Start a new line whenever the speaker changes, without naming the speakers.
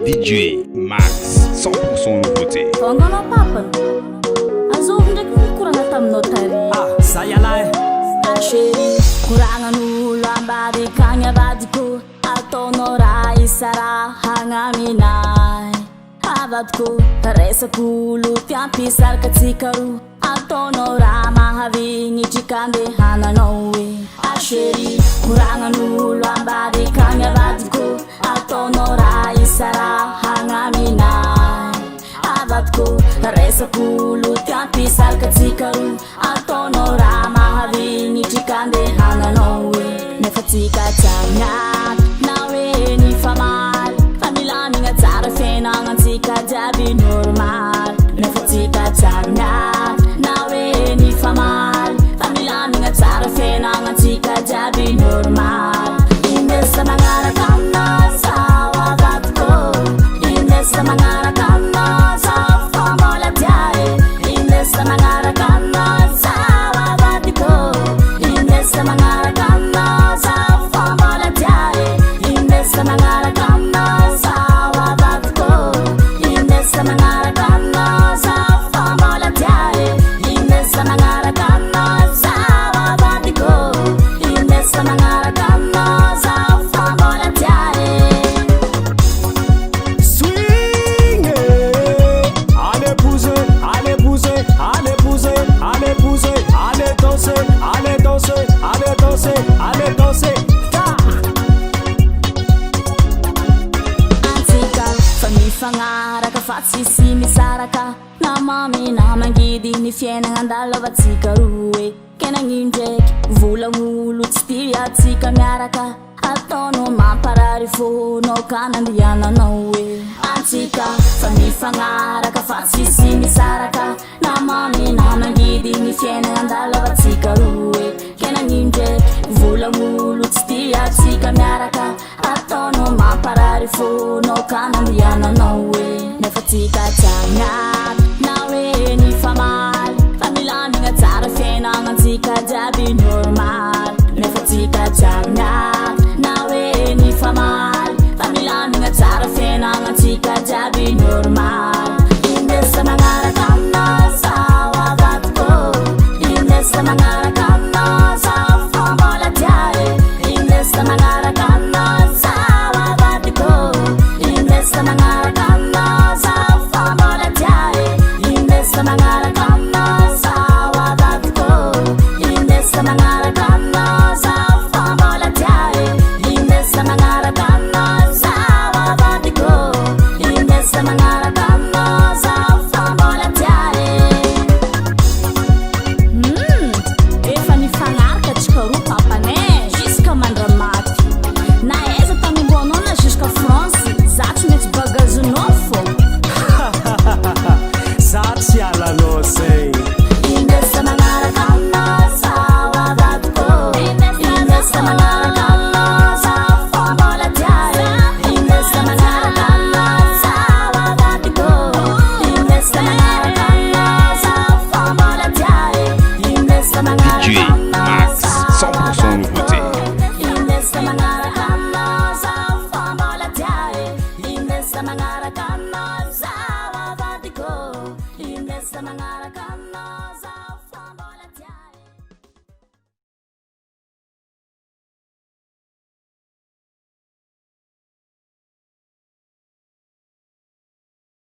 DJ Max 100% nouveauté.
Angana papany azovy ndraiky nikoragna taminao tary.
Zay alahy
Chéri, koragnan'olo ambadika agny avadiko, ataonao raha isara hagnaminay. Avadiko resak'olo tiampisaraka atsika roa, ataonao raha mahavignitry kandehananao e. Chéri, koragnan'olo ambadika agny avadiko, ataonao raha isara hagnaminay. Avadiko resak'olo tiampisaraka atsika roa, ataonao raha mahavignitry kandehananao e. Nefa tsika tsagnat na hoe ny famaly, fa milamigna tsara fiainagnantsika jiaby normal. Nefa tsika tsagnat na hoe ny famaly, fa milamigna tsara fiainagnantsika jiaby normal. Indesa magnaraka aminao zaho avadiko, indesa magnaraka aminao zaho fambola tiare. Indesa magnaraka aminao zaho avadiko, indesa magnaraka aminao zaho fambola tiare. Indesa magnaraka aminao zaho avadiko, indesa magnaraka aminao zaho fambola tiare. Indesa magnaraka aminao zaho avadiko, indesa magnaraka aminao zaho fambola tiare.
Swing allez bouger, allez bouger, allez bouger, allez bouger, allez danser, allez danser, allez danser, allez danser.
Antsika fa mifagnaraka fa tsisy misaraka, namamy namangidy ny fiainagna andalavatsika roa e. Kenagnino ndraiky volagnolotsy tia atsika miaraka, ataonao mamparary fonao ka nandiananao e. Antsika fa mifagnaraka fa tsisy misaraka, namamy namangidy ny fiainagna andalavatsika roa e. Kenagnino ndraiky volagnolotsy tia atsika miaraka, ataonao mamparary fonao ka nandiananao e. Nefa tsika tsagnat na hoe ny famaly, fa milamigna tsara fiainagnantsika jiaby normal. Nefa tsika tsagnat na hoe ny famaly, fa milamigna tsara fiainagnantsika jiaby normal. Indesa magnaraka aminao zaho avadiko, indesa magnaraka aminao zaho fambola tiare. Indesa magnaraka aminao zaho avadiko, indesa magnaraka aminao zaho fambola tiare. Indesa magnaraka aminao zaho avadiko, indesa magnaraka aminao zaho fambola tiare. Indesa magnaraka aminao zaho avadiko, indesa magnaraka aminao zaho fambola tiare. Efa nifagnaraka atsika roa papanay jusqu'à Mandramaty, na aiza tagnomboanao na jusqu'à France, za tsy maintsy bagazonao fô.
Za tsy alanao zay.
Indesa magnaraka aminao zaho avadiko, indesa magnaraka aminao zaho fambola tiare. Indesa magnaraka aminao zaho avadiko, indesa magnaraka aminao zaho fambola tiare. Indesa magnaraka
DJ
aminao
Max
zaho
100% nouveauté.
Indesa magnaraka aminao zaho fambola tiare. Indesa magnaraka aminao zaho avadiko, indesa magnaraka aminao zaho